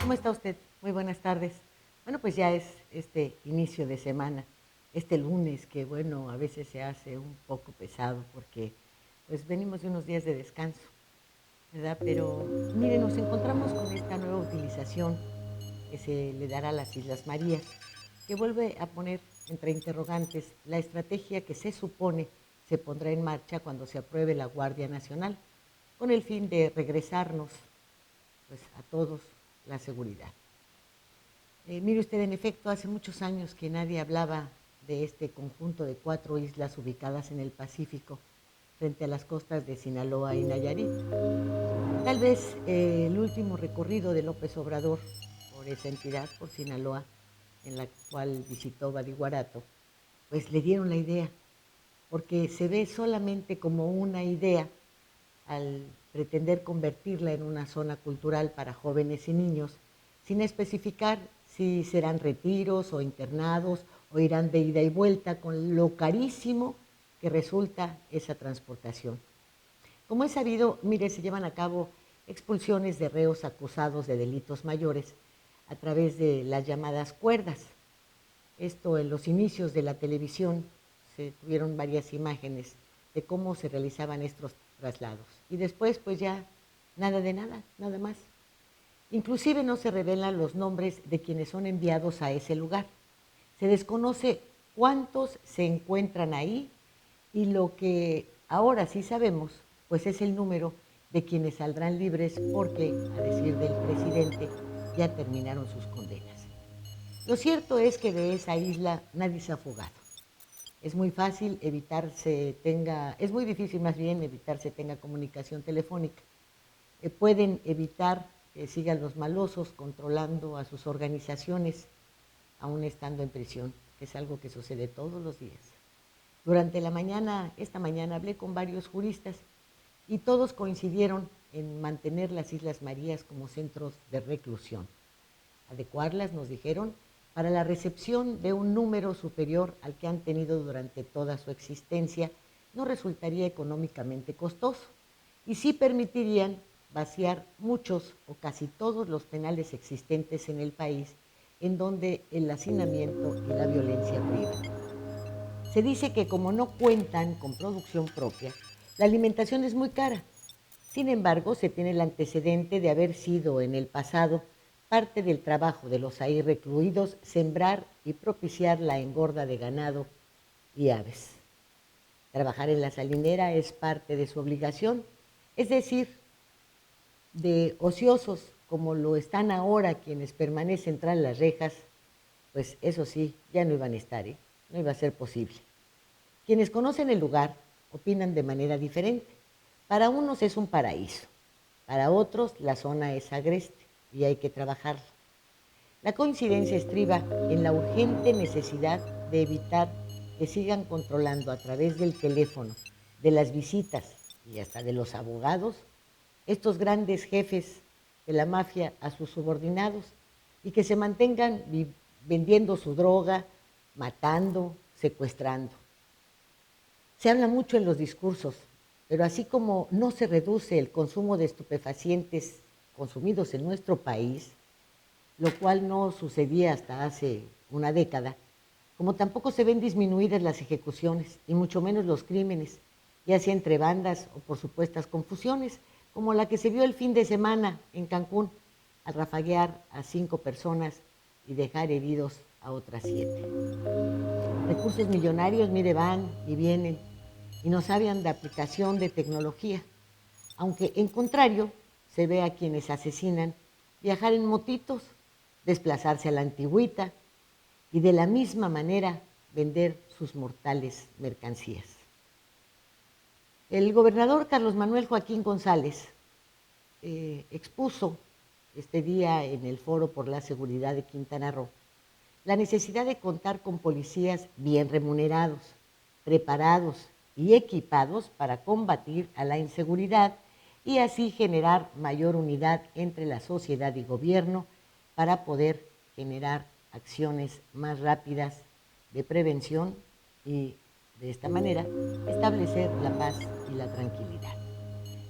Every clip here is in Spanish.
¿Cómo está usted? Muy buenas tardes. Bueno, pues ya es este inicio de semana, este lunes que, bueno, a veces se hace un poco pesado porque pues venimos de unos días de descanso, ¿verdad? Pero mire, nos encontramos con esta nueva utilización que se le dará a las Islas Marías, que vuelve a poner entre interrogantes la estrategia que se supone se pondrá en marcha cuando se apruebe la Guardia Nacional, con el fin de regresarnos pues a todos la seguridad. Mire usted, en efecto, hace muchos años que nadie hablaba de este conjunto de 4 islas ubicadas en el Pacífico, frente a las costas de Sinaloa y Nayarit. Tal vez el último recorrido de López Obrador por esa entidad, por Sinaloa, en la cual visitó Badiguarato, pues le dieron la idea, porque se ve solamente como una idea al pretender convertirla en una zona cultural para jóvenes y niños, sin especificar si serán retiros o internados o irán de ida y vuelta, con lo carísimo que resulta esa transportación. Como es sabido, mire, se llevan a cabo expulsiones de reos acusados de delitos mayores a través de las llamadas cuerdas. Esto en los inicios de la televisión se tuvieron varias imágenes de cómo se realizaban estos traslados. Y después, pues ya nada de nada, nada más. Inclusive no se revelan los nombres de quienes son enviados a ese lugar. Se desconoce cuántos se encuentran ahí y lo que ahora sí sabemos, pues es el número de quienes saldrán libres porque, a decir del presidente, ya terminaron sus condenas. Lo cierto es que de esa isla nadie se ha fugado. Es muy fácil evitarse tenga, es muy difícil más bien evitarse tenga comunicación telefónica. Pueden evitar que sigan los malosos controlando a sus organizaciones, aún estando en prisión, que es algo que sucede todos los días. Durante la mañana, esta mañana, hablé con varios juristas y todos coincidieron en mantener las Islas Marías como centros de reclusión. Adecuarlas, nos dijeron, para la recepción de un número superior al que han tenido durante toda su existencia, no resultaría económicamente costoso y sí permitirían vaciar muchos o casi todos los penales existentes en el país en donde el hacinamiento y la violencia privan. Se dice que como no cuentan con producción propia, la alimentación es muy cara. Sin embargo, se tiene el antecedente de haber sido en el pasado parte del trabajo de los ahí recluidos sembrar y propiciar la engorda de ganado y aves. Trabajar en la salinera es parte de su obligación, es decir, de ociosos como lo están ahora quienes permanecen tras las rejas, pues eso sí, ya no iban a estar, ¿eh? No iba a ser posible. Quienes conocen el lugar opinan de manera diferente. Para unos es un paraíso, para otros la zona es agreste y hay que trabajarla. La coincidencia estriba en la urgente necesidad de evitar que sigan controlando a través del teléfono, de las visitas y hasta de los abogados, estos grandes jefes de la mafia a sus subordinados y que se mantengan vendiendo su droga, matando, secuestrando. Se habla mucho en los discursos, pero así como no se reduce el consumo de estupefacientes consumidos en nuestro país, lo cual no sucedía hasta hace una década, como tampoco se ven disminuidas las ejecuciones, y mucho menos los crímenes, ya sea entre bandas o por supuestas confusiones, como la que se vio el fin de semana en Cancún, al rafaguear a 5 personas y dejar heridos a otras 7. Recursos millonarios, mire, van y vienen y no saben de aplicación de tecnología, aunque en contrario se ve a quienes asesinan viajar en motitos, desplazarse a la antigüita y de la misma manera vender sus mortales mercancías. El gobernador Carlos Manuel Joaquín González expuso este día en el Foro por la Seguridad de Quintana Roo la necesidad de contar con policías bien remunerados, preparados y equipados para combatir a la inseguridad y así generar mayor unidad entre la sociedad y gobierno para poder generar acciones más rápidas de prevención y de esta manera establecer la paz y la tranquilidad.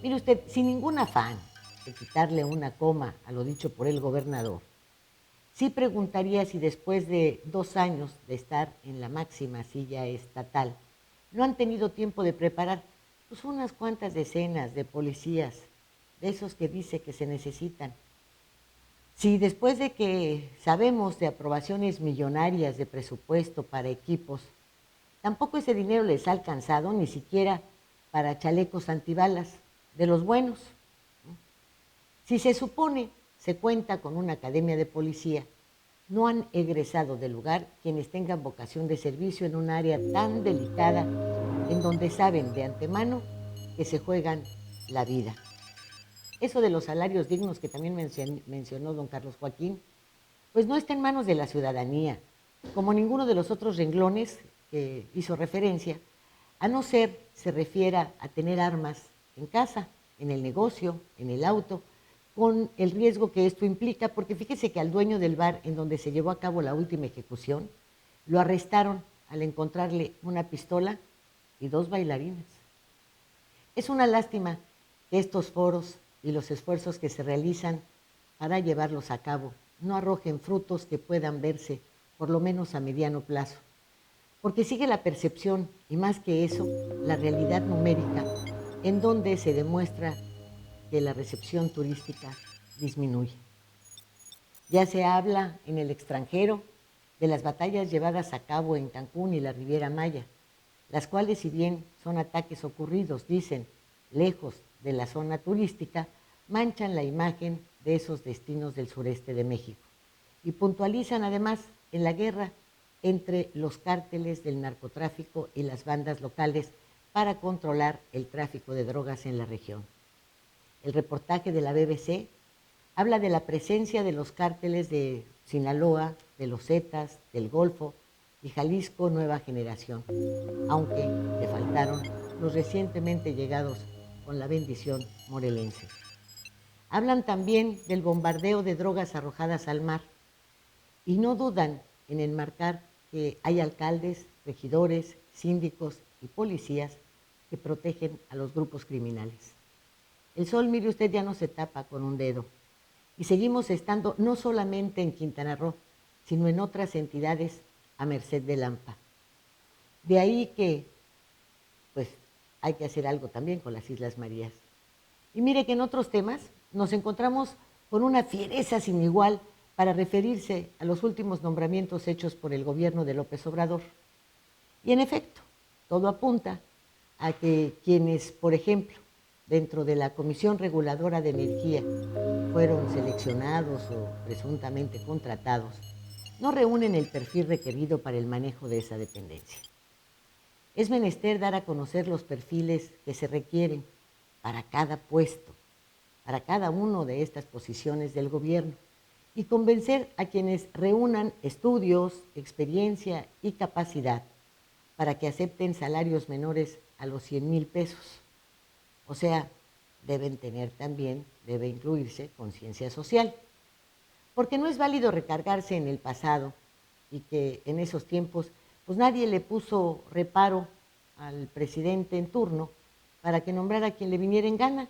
Mire usted, sin ningún afán de quitarle una coma a lo dicho por el gobernador, sí preguntaría si después de 2 años de estar en la máxima silla estatal, no han tenido tiempo de preparar pues unas cuantas decenas de policías, de esos que dice que se necesitan. Si después de que sabemos de aprobaciones millonarias de presupuesto para equipos, tampoco ese dinero les ha alcanzado ni siquiera para chalecos antibalas, de los buenos. Si se supone se cuenta con una academia de policía, no han egresado del lugar quienes tengan vocación de servicio en un área tan delicada en donde saben de antemano que se juegan la vida. Eso de los salarios dignos que también mencionó don Carlos Joaquín, pues no está en manos de la ciudadanía, como ninguno de los otros renglones que hizo referencia, a no ser se refiera a tener armas en casa, en el negocio, en el auto, con el riesgo que esto implica, porque fíjese que al dueño del bar en donde se llevó a cabo la última ejecución, lo arrestaron al encontrarle una pistola y 2 bailarines. Es una lástima que estos foros y los esfuerzos que se realizan para llevarlos a cabo no arrojen frutos que puedan verse, por lo menos a mediano plazo, porque sigue la percepción y más que eso, la realidad numérica, en donde se demuestra que la recepción turística disminuye. Ya se habla en el extranjero de las batallas llevadas a cabo en Cancún y la Riviera Maya, las cuales, si bien son ataques ocurridos, dicen, lejos de la zona turística, manchan la imagen de esos destinos del sureste de México y puntualizan además en la guerra entre los cárteles del narcotráfico y las bandas locales para controlar el tráfico de drogas en la región. El reportaje de la BBC habla de la presencia de los cárteles de Sinaloa, de los Zetas, del Golfo y Jalisco Nueva Generación, aunque le faltaron los recientemente llegados con la bendición morelense. Hablan también del bombardeo de drogas arrojadas al mar y no dudan en enmarcar que hay alcaldes, regidores, síndicos y policías que protegen a los grupos criminales. El sol, mire usted, ya no se tapa con un dedo. Y seguimos estando no solamente en Quintana Roo, sino en otras entidades a merced del AMPA. De ahí que, pues, hay que hacer algo también con las Islas Marías. Y mire que en otros temas nos encontramos con una fiereza sin igual para referirse a los últimos nombramientos hechos por el gobierno de López Obrador. Y en efecto, todo apunta a que quienes, por ejemplo, dentro de la Comisión Reguladora de Energía fueron seleccionados o presuntamente contratados, no reúnen el perfil requerido para el manejo de esa dependencia. Es menester dar a conocer los perfiles que se requieren para cada puesto, para cada una de estas posiciones del gobierno y convencer a quienes reúnan estudios, experiencia y capacidad para que acepten salarios menores a los 100,000 pesos. O sea, debe incluirse conciencia social. Porque no es válido recargarse en el pasado y que en esos tiempos pues nadie le puso reparo al presidente en turno para que nombrara a quien le viniera en gana.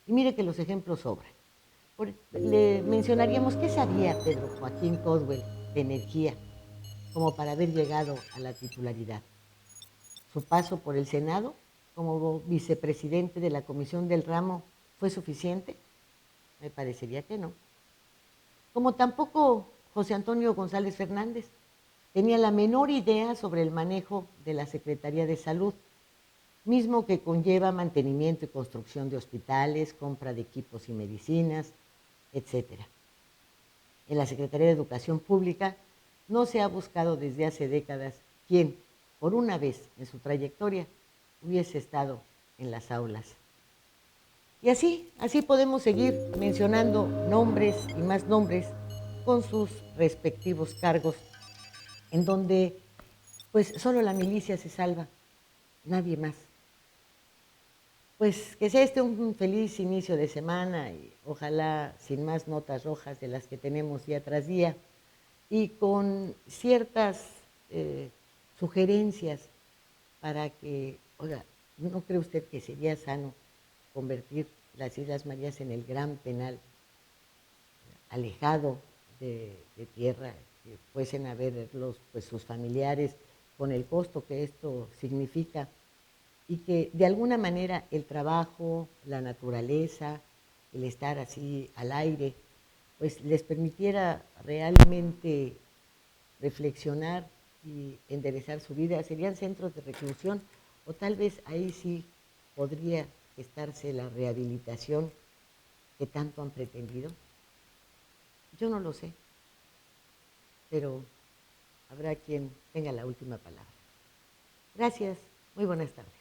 Y mire que los ejemplos sobran. Le mencionaríamos qué sabía Pedro Joaquín Codwell de energía como para haber llegado a la titularidad. Su paso por el Senado como vicepresidente de la Comisión del Ramo fue suficiente. Me parecería que no. Como tampoco José Antonio González Fernández tenía la menor idea sobre el manejo de la Secretaría de Salud, mismo que conlleva mantenimiento y construcción de hospitales, compra de equipos y medicinas, etc. En la Secretaría de Educación Pública no se ha buscado desde hace décadas quién, por una vez en su trayectoria, hubiese estado en las aulas. Y así podemos seguir mencionando nombres y más nombres con sus respectivos cargos, en donde pues solo la milicia se salva, nadie más. Pues que sea este un feliz inicio de semana y ojalá sin más notas rojas de las que tenemos día tras día y con ciertas sugerencias para que, oiga, ¿no cree usted que sería sano convertir las Islas Marías en el Gran Penal, alejado de tierra, que fuesen a verlos pues, sus familiares, con el costo que esto significa, y que de alguna manera el trabajo, la naturaleza, el estar así al aire, pues les permitiera realmente reflexionar y enderezar su vida. Serían centros de reclusión o tal vez ahí sí podría gestarse la rehabilitación que tanto han pretendido. Yo no lo sé, pero habrá quien tenga la última palabra. Gracias, muy buenas tardes.